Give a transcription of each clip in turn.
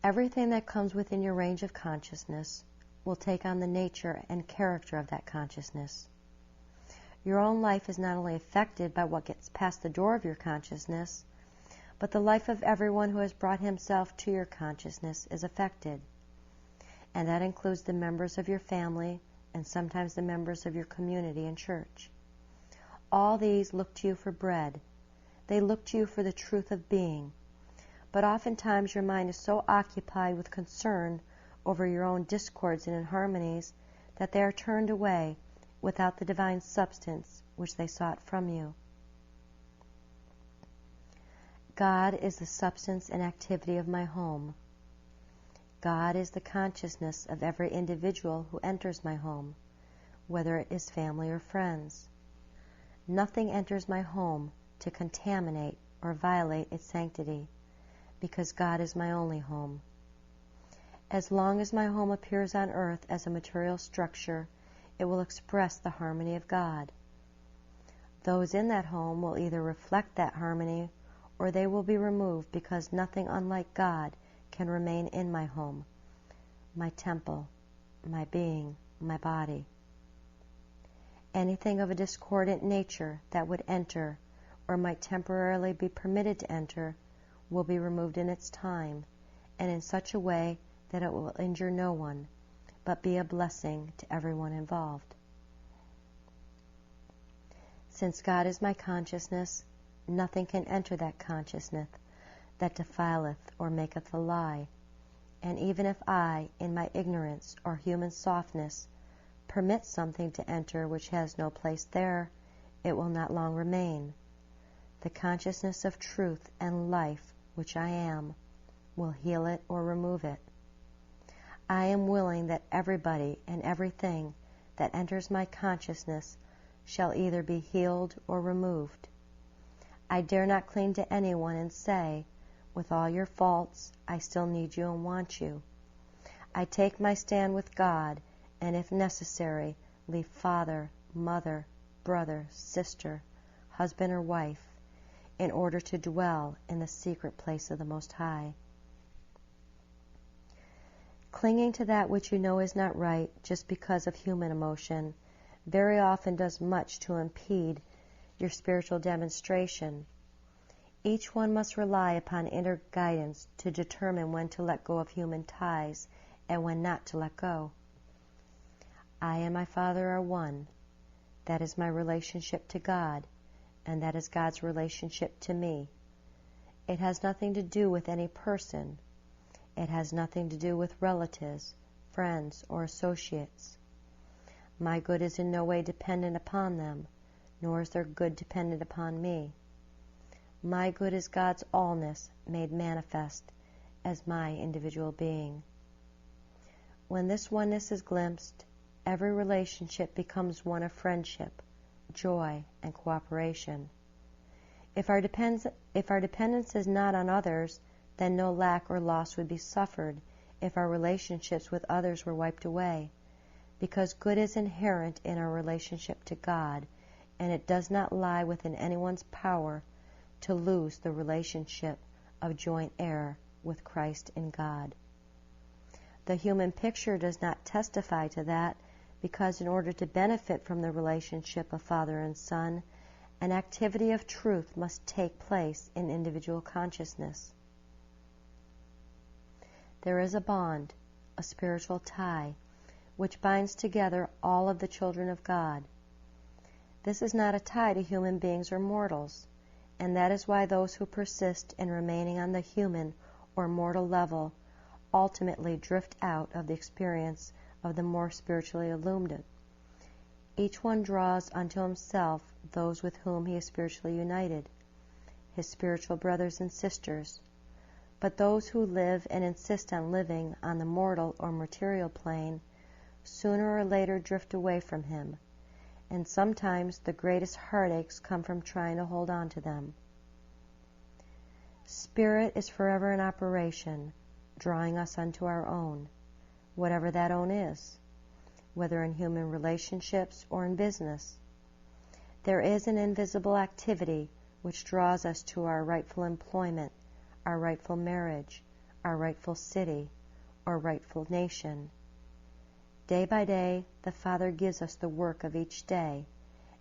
Everything that comes within your range of consciousness will take on the nature and character of that consciousness. Your own life is not only affected by what gets past the door of your consciousness, but the life of everyone who has brought himself to your consciousness is affected. And that includes the members of your family and sometimes the members of your community and church. All these look to you for bread. They look to you for the truth of being. But oftentimes your mind is so occupied with concern over your own discords and inharmonies that they are turned away without the divine substance which they sought from you. God is the substance and activity of my home. God is the consciousness of every individual who enters my home, whether it is family or friends. Nothing enters my home to contaminate or violate its sanctity, because God is my only home. As long as my home appears on earth as a material structure, it will express the harmony of God. Those in that home will either reflect that harmony or they will be removed, because nothing unlike God can remain in my home, my temple, my being, my body. Anything of a discordant nature that would enter or might temporarily be permitted to enter will be removed in its time, and in such a way that it will injure no one, but be a blessing to everyone involved. Since God is my consciousness, nothing can enter that consciousness that defileth or maketh a lie. And even if I, in my ignorance or human softness, permit something to enter which has no place there, it will not long remain. The consciousness of truth and life, which I am, will heal it or remove it. I am willing that everybody and everything that enters my consciousness shall either be healed or removed. I dare not cling to anyone and say, with all your faults, I still need you and want you. I take my stand with God, and if necessary, leave father, mother, brother, sister, husband or wife, in order to dwell in the secret place of the Most High. Clinging to that which you know is not right just because of human emotion very often does much to impede your spiritual demonstration. Each one must rely upon inner guidance to determine when to let go of human ties and when not to let go. I and my Father are one. That is my relationship to God, and that is God's relationship to me. It has nothing to do with any person. It has nothing to do with relatives, friends, or associates. My good is in no way dependent upon them, nor is their good dependent upon me. My good is God's allness made manifest as my individual being. When this oneness is glimpsed, every relationship becomes one of friendship, joy, and cooperation. If our dependence is not on others, then no lack or loss would be suffered if our relationships with others were wiped away, because good is inherent in our relationship to God, and it does not lie within anyone's power to lose the relationship of joint heir with Christ in God. The human picture does not testify to that, because in order to benefit from the relationship of father and son, an activity of truth must take place in individual consciousness. There is a bond, a spiritual tie, which binds together all of the children of God. This is not a tie to human beings or mortals, and that is why those who persist in remaining on the human or mortal level ultimately drift out of the experience of the more spiritually illumined. Each one draws unto himself those with whom he is spiritually united, his spiritual brothers and sisters. But those who live and insist on living on the mortal or material plane sooner or later drift away from him, and sometimes the greatest heartaches come from trying to hold on to them. Spirit is forever in operation, drawing us unto our own, whatever that own is, whether in human relationships or in business. There is an invisible activity which draws us to our rightful employment, our rightful marriage, our rightful city or rightful nation. Day by day, the Father gives us the work of each day,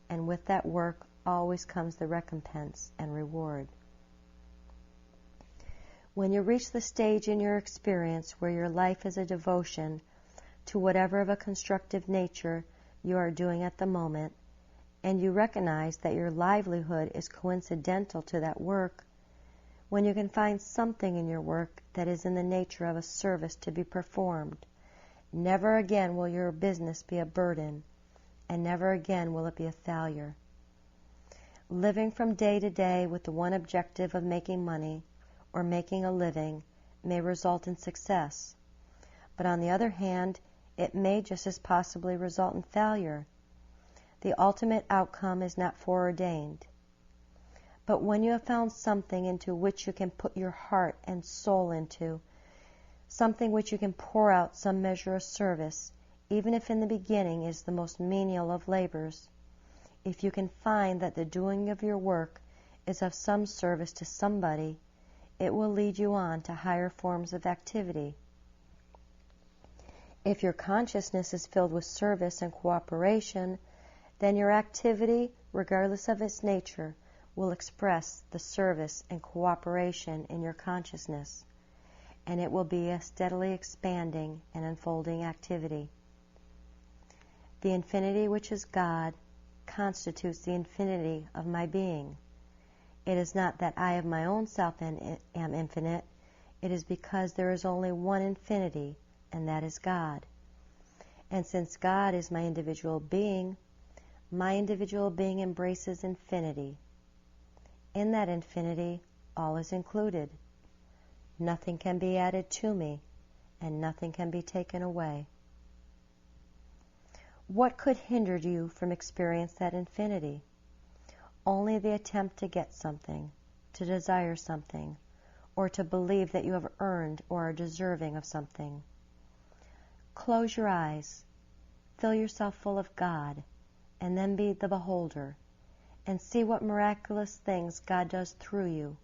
and with that work always comes the recompense and reward. When you reach the stage in your experience where your life is a devotion to whatever of a constructive nature you are doing at the moment, and you recognize that your livelihood is coincidental to that work, when you can find something in your work that is in the nature of a service to be performed, never again will your business be a burden, and never again will it be a failure. Living from day to day with the one objective of making money or making a living may result in success, but on the other hand, it may just as possibly result in failure. The ultimate outcome is not foreordained. But when you have found something into which you can put your heart and soul into, something which you can pour out some measure of service, even if in the beginning is the most menial of labors, if you can find that the doing of your work is of some service to somebody, it will lead you on to higher forms of activity. If your consciousness is filled with service and cooperation, then your activity, regardless of its nature, will express the service and cooperation in your consciousness, and it will be a steadily expanding and unfolding activity. The infinity which is God constitutes the infinity of my being. It is not that I of my own self am infinite, it is because there is only one infinity, and that is God. And since God is my individual being embraces infinity. In that infinity, all is included. Nothing can be added to me, and nothing can be taken away. What could hinder you from experiencing that infinity? Only the attempt to get something, to desire something, or to believe that you have earned or are deserving of something. Close your eyes, fill yourself full of God, and then be the beholder, and see what miraculous things God does through you,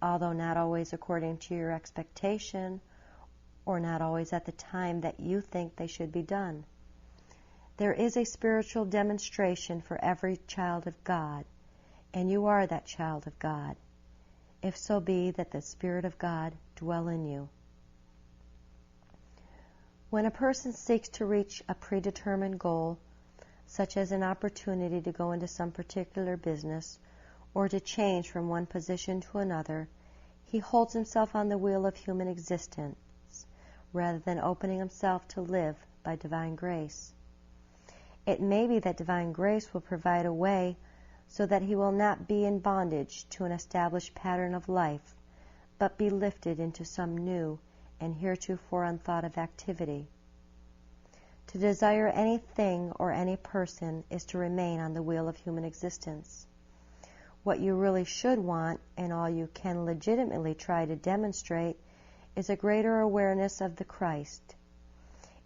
although not always according to your expectation, or not always at the time that you think they should be done. There is a spiritual demonstration for every child of God, and you are that child of God, if so be that the Spirit of God dwell in you. When a person seeks to reach a predetermined goal, such as an opportunity to go into some particular business or to change from one position to another, he holds himself on the wheel of human existence rather than opening himself to live by divine grace. It may be that divine grace will provide a way so that he will not be in bondage to an established pattern of life, but be lifted into some new and heretofore unthought of activity. To desire anything or any person is to remain on the wheel of human existence. What you really should want, and all you can legitimately try to demonstrate, is a greater awareness of the Christ.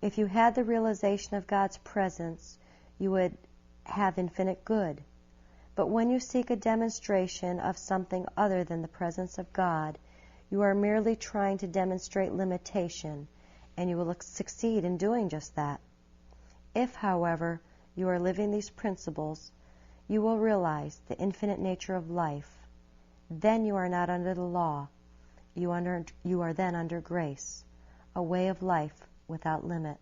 If you had the realization of God's presence, you would have infinite good. But when you seek a demonstration of something other than the presence of God, you are merely trying to demonstrate limitation, and you will succeed in doing just that. If, however, you are living these principles, you will realize the infinite nature of life. Then you are not under the law. You are then under grace, a way of life without limit.